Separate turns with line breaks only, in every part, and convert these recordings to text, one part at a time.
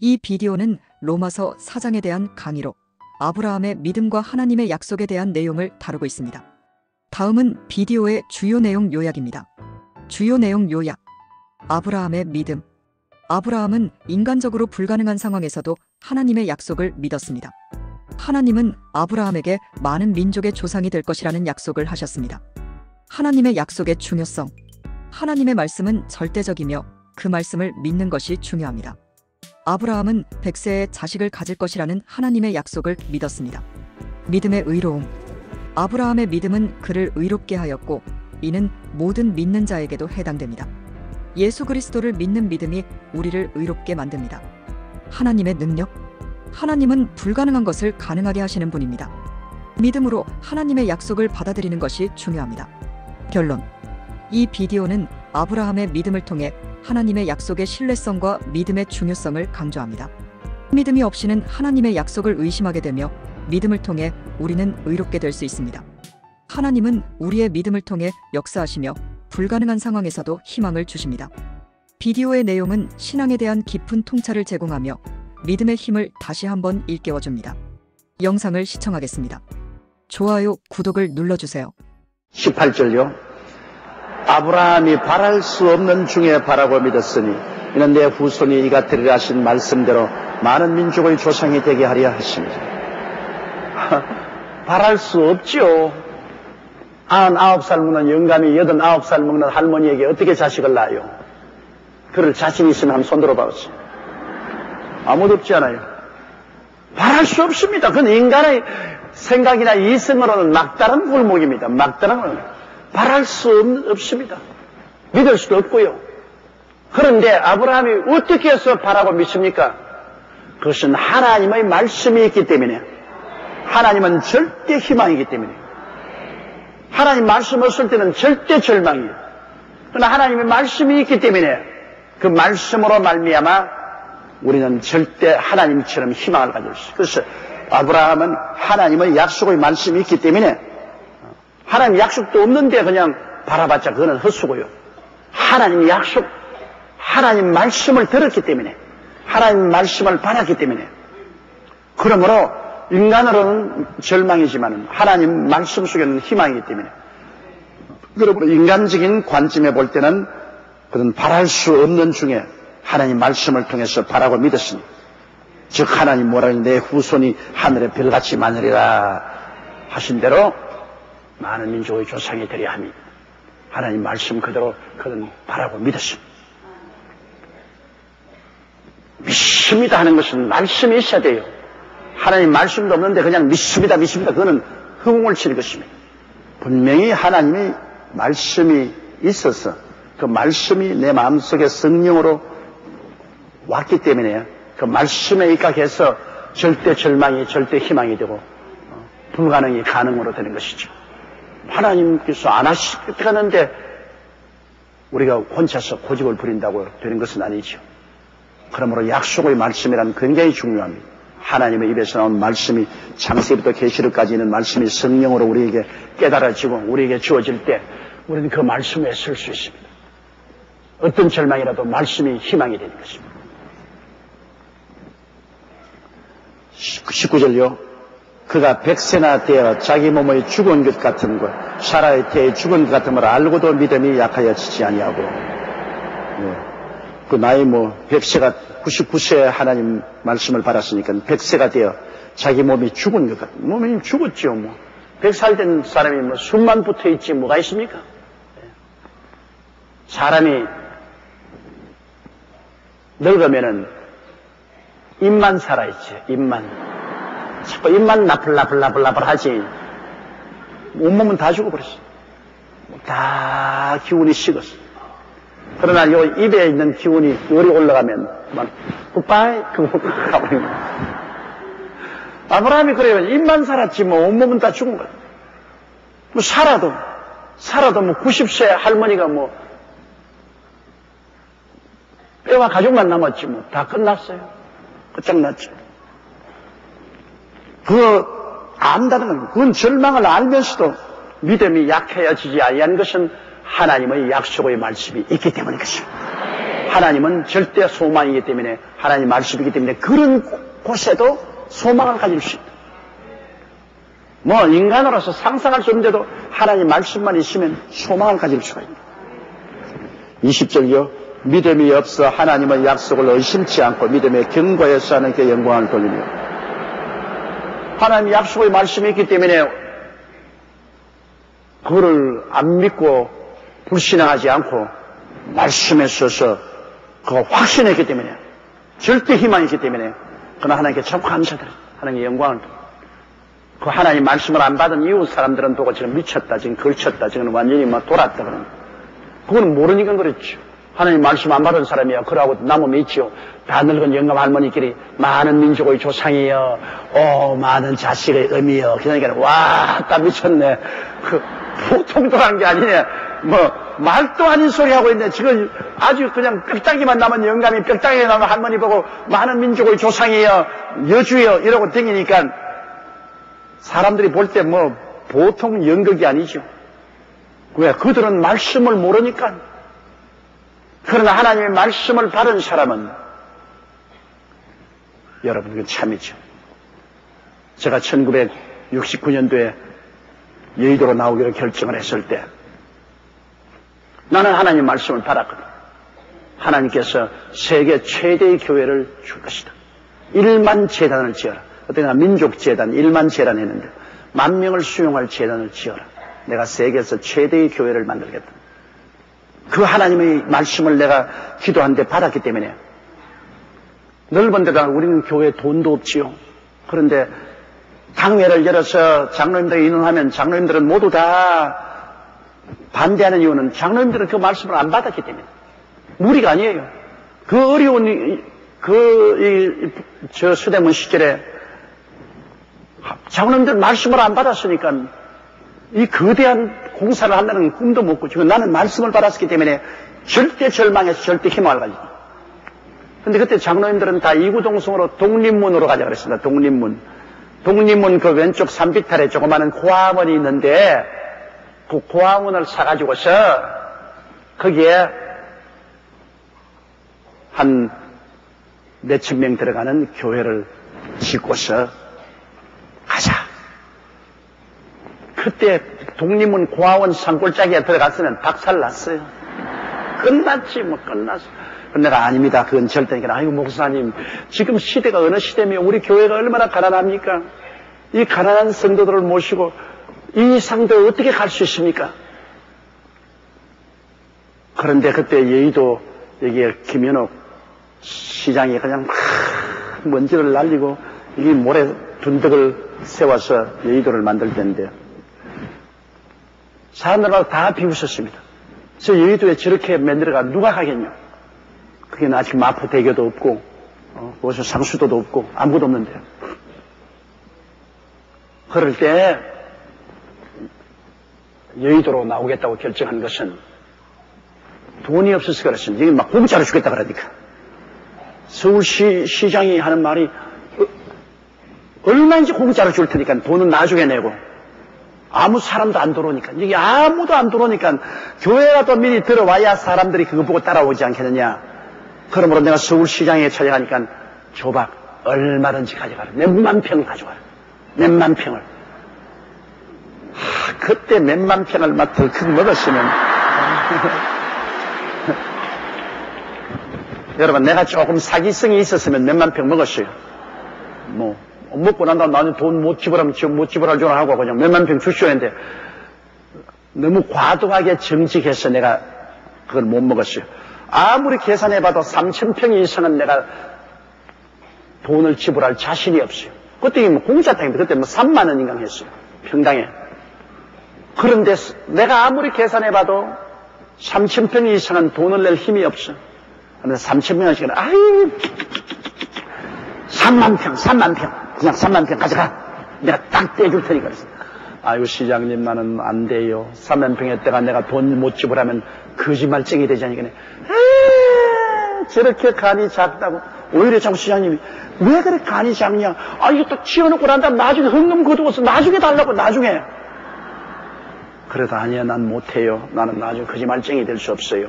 이 비디오는 로마서 4장에 대한 강의로 아브라함의 믿음과 하나님의 약속에 대한 내용을 다루고 있습니다. 다음은 비디오의 주요 내용 요약입니다. 주요 내용 요약. 아브라함의 믿음. 아브라함은 인간적으로 불가능한 상황에서도 하나님의 약속을 믿었습니다. 하나님은 아브라함에게 많은 민족의 조상이 될 것이라는 약속을 하셨습니다. 하나님의 약속의 중요성. 하나님의 말씀은 절대적이며 그 말씀을 믿는 것이 중요합니다. 아브라함은 100세의 자식을 가질 것이라는 하나님의 약속을 믿었습니다. 믿음의 의로움. 아브라함의 믿음은 그를 의롭게 하였고 이는 모든 믿는 자에게도 해당됩니다. 예수 그리스도를 믿는 믿음이 우리를 의롭게 만듭니다. 하나님의 능력. 하나님은 불가능한 것을 가능하게 하시는 분입니다. 믿음으로 하나님의 약속을 받아들이는 것이 중요합니다. 결론. 이 비디오는 아브라함의 믿음을 통해 하나님의 약속의 신뢰성과 믿음의 중요성을 강조합니다. 믿음이 없이는 하나님의 약속을 의심하게 되며 믿음을 통해 우리는 의롭게 될 수 있습니다. 하나님은 우리의 믿음을 통해 역사하시며 불가능한 상황에서도 희망을 주십니다. 비디오의 내용은 신앙에 대한 깊은 통찰을 제공하며 믿음의 힘을 다시 한번 일깨워줍니다. 영상을 시청하겠습니다. 좋아요, 구독을 눌러주세요.
18절요. 아브라함이 바랄 수 없는 중에 바라고 믿었으니 이는 내 후손이 이가 되리라 하신 말씀대로 많은 민족의 조상이 되게 하려 하십니다. 바랄 수 없지요. 99살 먹는 영감이 89살 먹는 할머니에게 어떻게 자식을 낳아요? 그럴 자신 있으면 한번 손 들어봐보세요. 아무도 없지 않아요. 바랄 수 없습니다. 그건 인간의 생각이나 이성으로는 막다른 굴목입니다. 막다른 바랄 수 없습니다. 믿을 수도 없고요. 그런데 아브라함이 어떻게 해서 바라고 믿습니까? 그것은 하나님의 말씀이 있기 때문에, 하나님은 절대 희망이기 때문에, 하나님 말씀 없을 때는 절대 절망이에요. 그러나 하나님의 말씀이 있기 때문에 그 말씀으로 말미암아 우리는 절대 하나님처럼 희망을 가질 수 있어요. 그래서 아브라함은 하나님의 약속의 말씀이 있기 때문에 하나님 약속도 없는데 그냥 바라봤자 그거는 헛수고요. 하나님 약속, 하나님 말씀을 들었기 때문에, 하나님 말씀을 받았기 때문에, 그러므로 인간으로는 절망이지만 하나님 말씀 속에는 희망이기 때문에, 그러므로 인간적인 관점에 볼 때는 그런 바랄 수 없는 중에 하나님 말씀을 통해서 바라고 믿었으니, 즉 하나님 뭐라니 내 후손이 하늘의 별같이 많으리라 하신 대로 많은 민족의 조상이 되려 함이 하나님 말씀 그대로 그는 바라고 믿었습니다. 믿습니다 하는 것은 말씀이 있어야 돼요. 하나님 말씀도 없는데 그냥 믿습니다 그거는 허공을 치는 것입니다. 분명히 하나님의 말씀이 있어서 그 말씀이 내 마음속에 성령으로 왔기 때문에 그 말씀에 입각해서 절대 절망이 절대 희망이 되고 불가능이 가능으로 되는 것이죠. 하나님께서 안 하시겠다는데 우리가 혼자서 고집을 부린다고 되는 것은 아니죠. 그러므로 약속의 말씀이란 굉장히 중요합니다. 하나님의 입에서 나온 말씀이 창세기부터 계시록까지 있는 말씀이 성령으로 우리에게 깨달아지고 우리에게 주어질 때 우리는 그 말씀에 설 수 있습니다. 어떤 절망이라도 말씀이 희망이 되는 것입니다. 19절요. 그가 100세나 되어 자기 몸의 죽은 것 같은 것, 사라의 태에 죽은 것 같음을 알고도 믿음이 약하여지지 아니하고, 그 나이 100세가 99세 하나님 말씀을 받았으니까 100세가 되어 자기 몸이 죽은 것 같은, 몸이 죽었죠. 100살 된 사람이 숨만 붙어 있지 뭐가 있습니까? 사람이 늙으면은 입만 살아있지, 입만. 자꾸 입만 나풀나풀 하지. 온몸은 다 죽어버렸어. 다 기운이 식었어. 그러나 요 입에 있는 기운이 열이 올라가면 막 굿바이 그거 가버린 거야. 아브라함이 그래요. 입만 살았지 온몸은 다 죽은 거야. 살아도 90세 할머니가 뼈와 가죽만 남았지 다 끝났어요. 끝장났죠. 그거 안다는 건, 그건 절망을 알면서도 믿음이 약해지지 아니한 것은 하나님의 약속의 말씀이 있기 때문인 것입니다. 하나님은 절대 소망이기 때문에 하나님 말씀이기 때문에 그런 곳에도 소망을 가질 수 있다. 뭐 인간으로서 상상할 수 없는데도 하나님 말씀만 있으면 소망을 가질 수가 있다. 20절이요. 믿음이 없어 하나님의 약속을 의심치 않고 믿음에 견고해서 하나님께 영광을 돌리며. 하나님의 약속의 말씀이 있기 때문에 그거를 안 믿고 불신앙하지 않고 말씀에 서서 그거 확신했기 때문에 절대 희망이 있기 때문에 그러나 하나님께 참 감사드려요. 하나님의 영광을. 그 하나님 말씀을 안 받은 이웃 사람들은 보고 지금 미쳤다, 지금 걸쳤다, 지금 완전히 막 돌았다 그러는. 그거는 모르니까 그렇죠. 하나님 말씀 안 받은 사람이야. 그러고 남으면 있지요. 다 늙은 영감 할머니끼리 많은 민족의 조상이여, 많은 자식의 의미여. 그러니까 와, 딱 미쳤네. 그 보통 돌아간 게 아니네. 뭐 말도 아닌 소리 하고 있네. 지금 아주 그냥 뼈다귀만 남은 영감이 뼈다귀에 남은 할머니 보고 많은 민족의 조상이여, 여주여 이러고 댕기니까 사람들이 볼 때 뭐 보통 연극이 아니죠. 왜? 그들은 말씀을 모르니까. 그러나 하나님의 말씀을 받은 사람은 여러분 그건 참이죠. 제가 1969년도에 여의도로 나오기로 결정을 했을 때 나는 하나님 말씀을 받았거든. 하나님께서 세계 최대의 교회를 줄 것이다. 1만 재단을 지어라. 그때 내가 민족재단 1만 재단 했는데 10,000명을 수용할 재단을 지어라. 내가 세계에서 최대의 교회를 만들겠다. 그 하나님의 말씀을 내가 기도한 데 받았기 때문에 넓은 데다 우리는 교회에 돈도 없지요. 그런데 당회를 열어서 장로님들이 인원하면 장로님들은 모두 다 반대하는 이유는 장로님들은 그 말씀을 안 받았기 때문에. 무리가 아니에요. 그 어려운 저 수대문 시절에 장로님들 말씀을 안 받았으니까 이 거대한 공사를 한다는 꿈도 못 꾸죠. 나는 말씀을 받았기 때문에 절대 절망해서 절대 희망을 가지고. 근데 그때 장로님들은 다 이구동성으로 독립문으로 가자 그랬습니다. 독립문. 독립문 그 왼쪽 산비탈에 조그마한 고아원이 있는데 그 고아원을 사가지고서 거기에 한 몇천 명 들어가는 교회를 짓고서 가자. 그때 독립문 고아원 산골짜기에 들어갔으면 박살 났어요. 끝났지 뭐 끝났어. 내가 아닙니다. 그건 절대. 아이고 목사님 지금 시대가 어느 시대며 우리 교회가 얼마나 가난합니까? 이 가난한 성도들을 모시고 이 상도에 어떻게 갈 수 있습니까? 그런데 그때 여의도 여기에 김현옥 시장이 그냥 막 먼지를 날리고 이 모래 둔덕을 세워서 여의도를 만들 때인데 사람들마다 다 비웃었습니다. 저 여의도에 저렇게 만들어가 누가 가겠냐? 그게 아직 마포대교도 없고 거기서 상수도도 없고 아무것도 없는데 그럴 때 여의도로 나오겠다고 결정한 것은 돈이 없어서 그렇습니다. 여기 막 공짜로 주겠다 그러니까 서울시장이 하는 말이 얼마인지 공짜로 줄 테니까 돈은 나중에 내고 아무 사람도 안 들어오니까 여기 아무도 안 들어오니까 교회라도 미리 들어와야 사람들이 그거 보고 따라오지 않겠느냐. 그러므로 내가 서울시장에 찾아가니까 조박 얼마든지 가져가라. 몇만 평을 가져가라. 몇만 평을. 그때 몇만 평을 막 덜컥 먹었으면 여러분 내가 조금 사기성이 있었으면 몇만 평 먹었어요. 뭐 먹고 난 다음 나는 돈 못 지불하면 못 지불할 줄 알고 그냥 몇만 평 주시오 했는데 너무 과도하게 정직해서 내가 그걸 못 먹었어요. 아무리 계산해봐도 3,000평 이상은 내가 돈을 지불할 자신이 없어요. 그때 뭐 공짜 땅인데 그때 뭐 3만 원인가 했어요. 평당에. 그런데 내가 아무리 계산해봐도 3,000평 이상은 돈을 낼 힘이 없어. 그런데 3,000평 이상은 아유 3만 평 그냥 3만 평 가져가. 내가 딱 떼줄 테니까 그랬어. 아유 시장님만은 안 돼요. 3만 평에 때가 내가 돈 못 지불하면 거짓말쟁이 되지 않으니까 저렇게 간이 작다고. 오히려 참 시장님이 왜 그래 간이 작냐. 아 이거 또 치워놓고 난 다음 나중에 흥금 거두고서 나중에 달라고 나중에. 그래도 아니야 난 못해요. 나는 나중에 거짓말쟁이 될 수 없어요.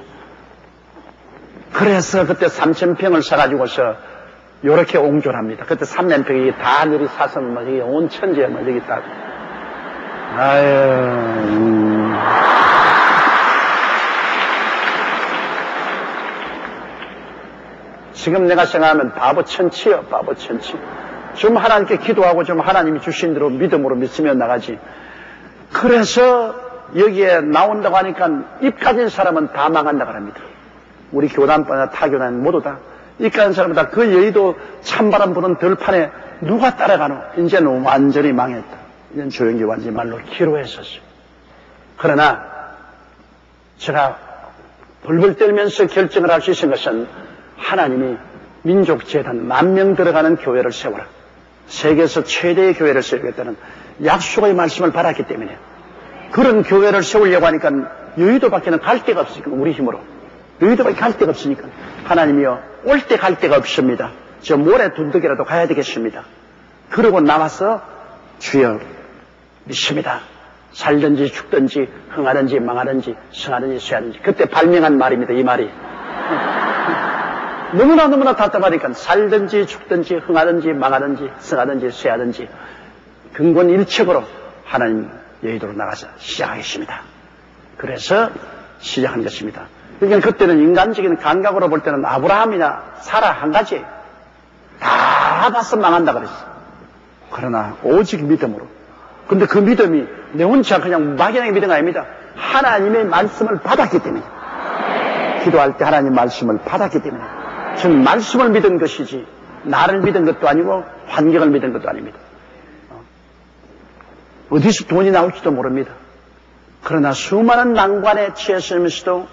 그래서 그때 3,000평을 사가지고서 요렇게 옹졸합니다. 그때 삼면평이 다 늘이 사선, 뭐, 이게 온 천지에 뭐, 여기 딱. 지금 내가 생각하면 바보 천치요, 바보 천치. 좀 하나님께 기도하고 좀 하나님이 주신 대로 믿음으로 믿으며 나가지. 그래서 여기에 나온다고 하니까 입 가진 사람은 다 망한다고 합니다. 우리 교단뿐나 타교단 모두 다. 입 가진 사람은 다 그 여의도 찬바람 부는 들판에 누가 따라가노? 이제는 완전히 망했다. 이제는 조용히 완전히 말로 기로했었어요. 그러나 제가 벌벌 떨면서 결정을 할 수 있는 것은 하나님이 민족재단 10,000명 들어가는 교회를 세워라. 세계에서 최대의 교회를 세우겠다는 약속의 말씀을 받았기 때문에 그런 교회를 세우려고 하니까 여의도밖에는 갈 데가 없으니까 우리 힘으로 여의도밖에 갈 데가 없으니까 하나님이요 올 때 갈 데가 없습니다. 저 모래 둔덕이라도 가야 되겠습니다. 그러고 나와서 주여 믿습니다. 살든지 죽든지 흥하든지 망하든지 성하든지 쇠하든지 그때 발명한 말입니다. 이 말이 너무나 답답하니까 살든지 죽든지 흥하든지 망하든지 성하든지 쇠하든지 근본 일척으로 하나님 여의도로 나가서 시작하겠습니다. 그래서 시작한 것입니다. 그러니까 그때는 인간적인 감각으로 볼 때는 아브라함이나 사라 한 가지 다 봐서 망한다 그랬어. 그러나 오직 믿음으로. 근데 그 믿음이 내 혼자 그냥 막연하게 믿은 거 아닙니다. 하나님의 말씀을 받았기 때문에. 기도할 때 하나님 말씀을 받았기 때문에. 저는 말씀을 믿은 것이지 나를 믿은 것도 아니고 환경을 믿은 것도 아닙니다. 어디서 돈이 나올지도 모릅니다. 그러나 수많은 난관에 처했으면서도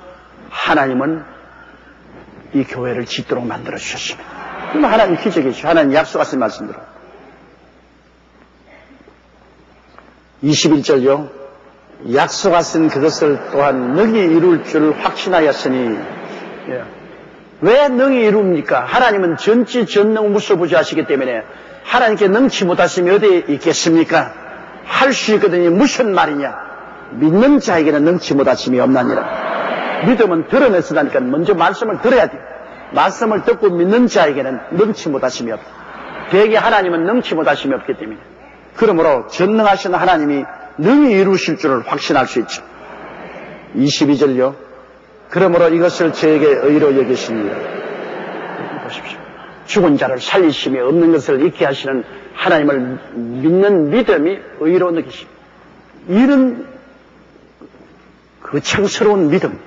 하나님은 이 교회를 짓도록 만들어 주셨습니다. 그럼 하나님 기적이죠. 하나님 약속하신 말씀대로. 21절요. 약속하신 그것을 또한 능히 이룰 줄 확신하였으니. 왜 능히 이룹니까? 하나님은 전지전능 무소부지하시기 때문에 하나님께 능치 못하심이 어디에 있겠습니까? 할 수 있거든요. 무슨 말이냐? 믿는 자에게는 능치 못하심이 없나니라. 믿음은 들어내서다니까 먼저 말씀을 들어야 돼요. 말씀을 듣고 믿는 자에게는 능치 못하심이 없다. 대개 하나님은 능치 못하심이 없기 때문에. 그러므로 전능하신 하나님이 능히 이루실 줄을 확신할 수 있죠. 22절요. 그러므로 이것을 저에게 의로 여기십니다. 보십시오. 죽은 자를 살리심이 없는 것을 잊게 하시는 하나님을 믿는 믿음이 의로 느끼십니다. 이런 그 창스러운 믿음,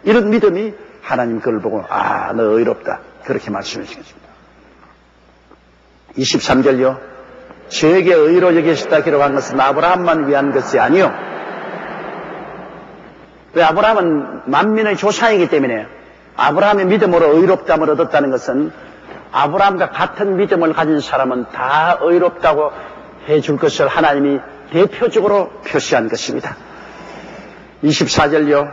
이런 믿음이 하나님 그걸 보고 아, 너 의롭다. 그렇게 말씀해 주셨습니다. 23절요. 저에게 의로 여기시다 기록한 것은 아브라함만 위한 것이 아니요. 왜 아브라함은 만민의 조상이기 때문에 아브라함의 믿음으로 의롭다함을 얻었다는 것은 아브라함과 같은 믿음을 가진 사람은 다 의롭다고 해줄 것을 하나님이 대표적으로 표시한 것입니다. 24절요.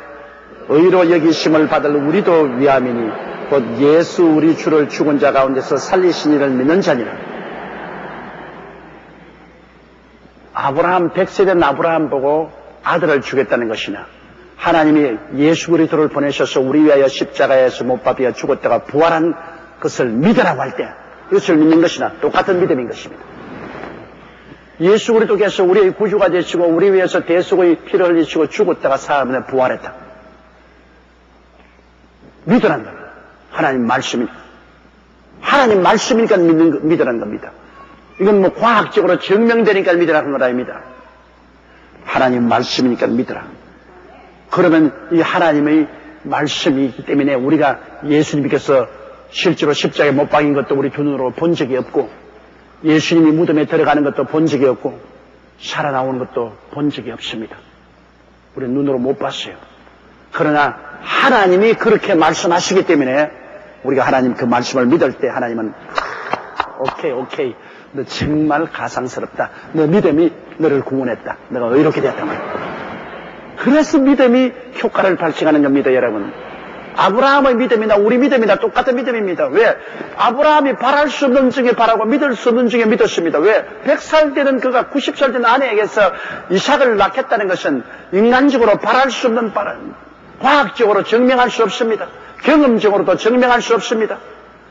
의로 여기심을 받을 우리도 위함이니 곧 예수 우리 주를 죽은 자 가운데서 살리신 이를 믿는 자니라. 아브라함 100세 된 아브라함 보고 아들을 주겠다는 것이나 하나님이 예수 그리스도를 보내셔서 우리 위하여 십자가에서 못 박혀 죽었다가 부활한 것을 믿으라고 할 때 이것을 믿는 것이나 똑같은 믿음인 것입니다. 예수 그리스도께서 우리의 구주가 되시고 우리 위해서 대속의 피를 흘리시고 죽었다가 사흘 만에 부활했다. 믿으라는 겁니다. 하나님 말씀이 하나님 말씀이니까 믿으라는 겁니다. 이건 뭐 과학적으로 증명되니까 믿으라는 건 아닙니다. 하나님 말씀이니까 믿으라. 그러면 이 하나님의 말씀이기 때문에 우리가 예수님께서 실제로 십자가에 못 박인 것도 우리 두 눈으로 본 적이 없고 예수님이 무덤에 들어가는 것도 본 적이 없고 살아나오는 것도 본 적이 없습니다. 우리 눈으로 못 봤어요. 그러나 하나님이 그렇게 말씀하시기 때문에 우리가 하나님 그 말씀을 믿을 때 하나님은 오케이 너 정말 가상스럽다. 너 믿음이 너를 구원했다. 너가 의롭게 되었다 말이야. 그래서 믿음이 효과를 발생하는 겁니다, 여러분. 아브라함의 믿음이나 우리 믿음이나 똑같은 믿음입니다. 왜? 아브라함이 바랄 수 없는 중에 바라고 믿을 수 없는 중에 믿었습니다. 왜? 100살 되는 그가 90살 된 아내에게서 이삭을 낳겠다는 것은 인간적으로 바랄 수 없는 과학적으로 증명할 수 없습니다. 경험적으로도 증명할 수 없습니다.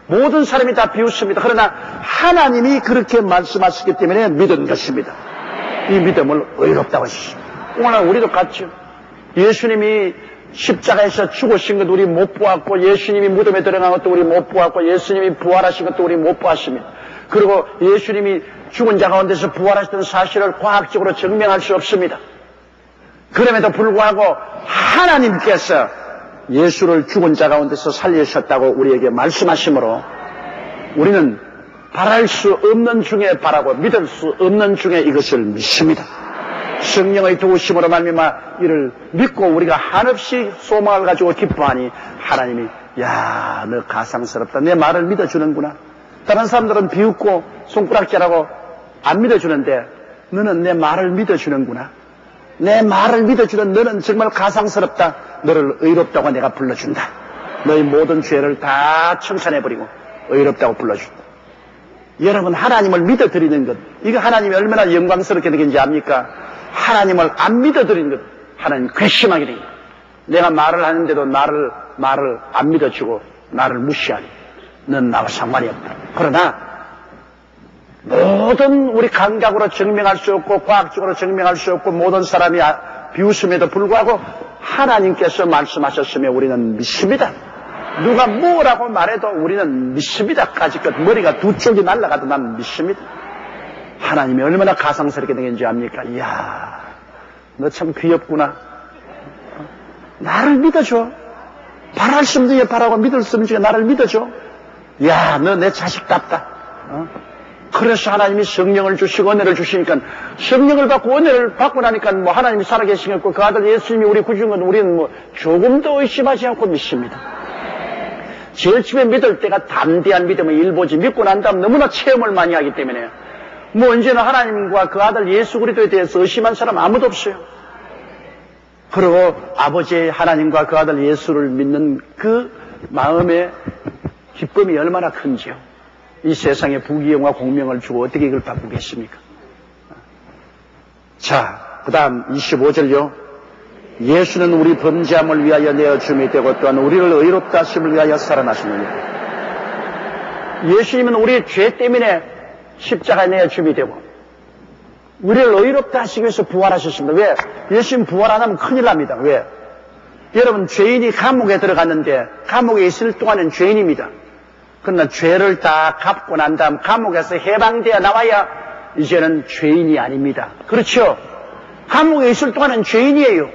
모든 사람이 다 비웃습니다. 그러나 하나님이 그렇게 말씀하셨기 때문에 믿은 것입니다. 이 믿음을 의롭다고 하십니다. 오늘 우리도 같죠. 예수님이 십자가에서 죽으신 것도 우리 못 보았고, 예수님이 무덤에 들어간 것도 우리 못 보았고, 예수님이 부활하신 것도 우리 못 보았습니다. 그리고 예수님이 죽은 자 가운데서 부활하셨던 사실을 과학적으로 증명할 수 없습니다. 그럼에도 불구하고 하나님께서 예수를 죽은 자 가운데서 살리셨다고 우리에게 말씀하시므로 우리는 바랄 수 없는 중에 바라고 믿을 수 없는 중에 이것을 믿습니다. 성령의 도우심으로 말미암아 이를 믿고 우리가 한없이 소망을 가지고 기뻐하니 하나님이 야, 너 가상스럽다. 내 말을 믿어주는구나. 다른 사람들은 비웃고 손가락질하고 안 믿어주는데 너는 내 말을 믿어주는구나. 내 말을 믿어주는 너는 정말 가상스럽다. 너를 의롭다고 내가 불러준다. 너의 모든 죄를 다 청산해버리고 의롭다고 불러준다. 여러분, 하나님을 믿어드리는 것, 이거 하나님이 얼마나 영광스럽게 되는지 압니까? 하나님을 안 믿어드리는 것, 하나님 괘씸하게 됩니다. 내가 말을 하는데도 말을 안 믿어주고 나를 무시하니 넌 나와 상관이 없다. 그러나 모든 우리 감각으로 증명할 수 없고 과학적으로 증명할 수 없고 모든 사람이 비웃음에도 불구하고 하나님께서 말씀하셨으며 우리는 믿습니다. 누가 뭐라고 말해도 우리는 믿습니다. 까짓것 머리가 두 쪽이 날아가도 난 믿습니다. 하나님이 얼마나 가상스럽게 되는지 압니까? 이야, 너 참 귀엽구나. 나를 믿어줘. 바랄 수 없는 게 바라고 믿을 수 없는 게 나를 믿어줘. 야, 너 내 자식답다. 그래서 하나님이 성령을 주시고 은혜를 주시니까 성령을 받고 은혜를 받고 나니까 뭐 하나님이 살아계시겠고 그 아들 예수님이 우리 구주인 건 우리는 뭐 조금도 의심하지 않고 믿습니다. 제일 처음에 믿을 때가 담대한 믿음의 일보지 믿고 난 다음 너무나 체험을 많이 하기 때문에 뭐 언제나 하나님과 그 아들 예수 그리스도에 대해서 의심한 사람 아무도 없어요. 그리고 아버지 하나님과 그 아들 예수를 믿는 그 마음의 기쁨이 얼마나 큰지요. 이 세상에 부귀영화 공명을 주고 어떻게 이걸 바꾸겠습니까? 자, 그 다음 25절요. 예수는 우리 범죄함을 위하여 내어줌이 되고 또한 우리를 의롭다 하심을 위하여 살아나시느니라. 예수님은 우리의 죄 때문에 십자가에 내어줌이 되고 우리를 의롭다 하시기 위해서 부활하셨습니다. 왜? 예수님 부활 안 하면 큰일 납니다. 왜? 여러분, 죄인이 감옥에 들어갔는데 감옥에 있을 동안은 죄인입니다. 그러나 죄를 다 갚고 난 다음 감옥에서 해방되어 나와야 이제는 죄인이 아닙니다. 그렇죠? 감옥에 있을 동안은 죄인이에요.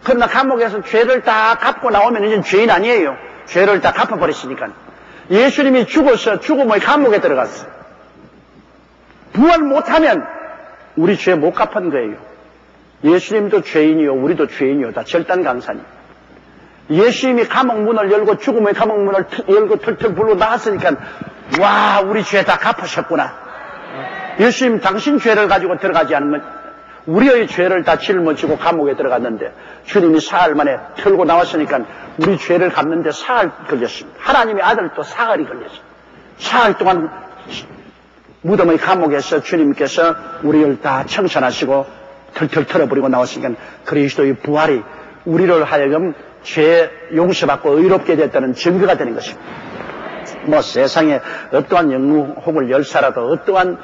그러나 감옥에서 죄를 다 갚고 나오면 이제 죄인 아니에요. 죄를 다 갚아버리시니까. 예수님이 죽어서 죽음의 감옥에 들어갔어요. 부활 못하면 우리 죄 못 갚은 거예요. 예수님도 죄인이요, 우리도 죄인이요, 다 절단강산이. 예수님이 감옥 문을 열고 죽음의 감옥 문을 열고 털털 불고 나왔으니까 와, 우리 죄 다 갚으셨구나. 예수님 당신 죄를 가지고 들어가지 않으면 우리의 죄를 다 짊어지고 감옥에 들어갔는데 주님이 사흘 만에 털고 나왔으니까 우리 죄를 갚는데 사흘 걸렸습니다. 하나님의 아들도 사흘이 걸렸습니다. 사흘 동안 무덤의 감옥에서 주님께서 우리를 다 청산하시고 털털 털어버리고 나왔으니까 그리스도의 부활이 우리를 하여금 죄 용서받고 의롭게 됐다는 증거가 되는 것입니다. 뭐 세상에 어떠한 영웅 혹은 열사라도 어떠한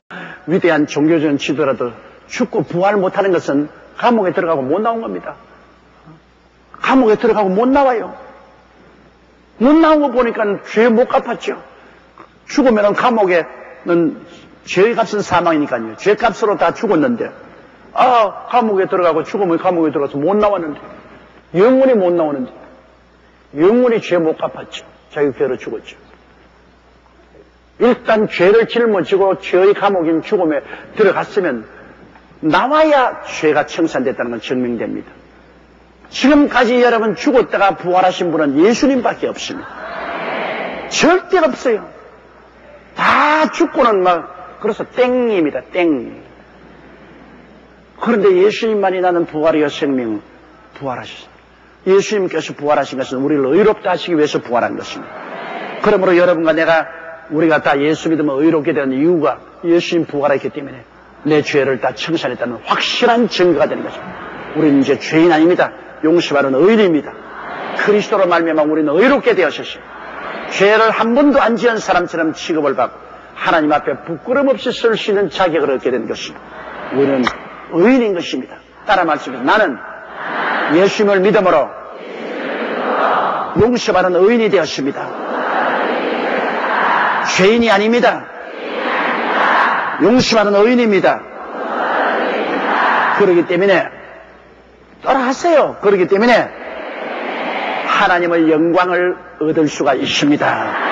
위대한 종교적인 지도라도 죽고 부활 못하는 것은 감옥에 들어가고 못 나온 겁니다. 감옥에 들어가고 못 나와요. 못 나온 거 보니까 죄 못 갚았죠. 죽으면 감옥에는 죄의 값은 사망이니까요. 죄 값으로 다 죽었는데 감옥에 들어가고 죽으면 감옥에 들어가서 못 나왔는데 영원히 못 나오는데 영원히 죄 못 갚았죠. 자기 죄로 죽었죠. 일단 죄를 짊어지고 죄의 감옥인 죽음에 들어갔으면 나와야 죄가 청산됐다는 건 증명됩니다. 지금까지 여러분 죽었다가 부활하신 분은 예수님밖에 없습니다. 절대 없어요. 다 죽고는 그래서 땡입니다. 땡. 그런데 예수님만이 나는 부활이요 생명 부활하셨습니다. 예수님께서 부활하신 것은 우리를 의롭다 하시기 위해서 부활한 것입니다. 그러므로 여러분과 우리가 다 예수 믿으면 의롭게 되는 이유가 예수님 부활했기 때문에 내 죄를 다 청산했다는 확실한 증거가 되는 것입니다. 우리는 이제 죄인 아닙니다. 용서받은 의인입니다. 그리스도로 말미암아 우리는 의롭게 되었습니다. 죄를 한 번도 안 지은 사람처럼 취급을 받고 하나님 앞에 부끄럼 없이 설 수 있는 자격을 얻게 된 것입니다. 우리는 의인인 것입니다. 따라 말씀해. 나는 예수님을 믿음으로 용서받은 의인이 되었습니다. 죄인이 아닙니다. 용서받은 의인입니다. 그렇기 때문에 따라하세요. 그렇기 때문에 하나님의 영광을 얻을 수가 있습니다.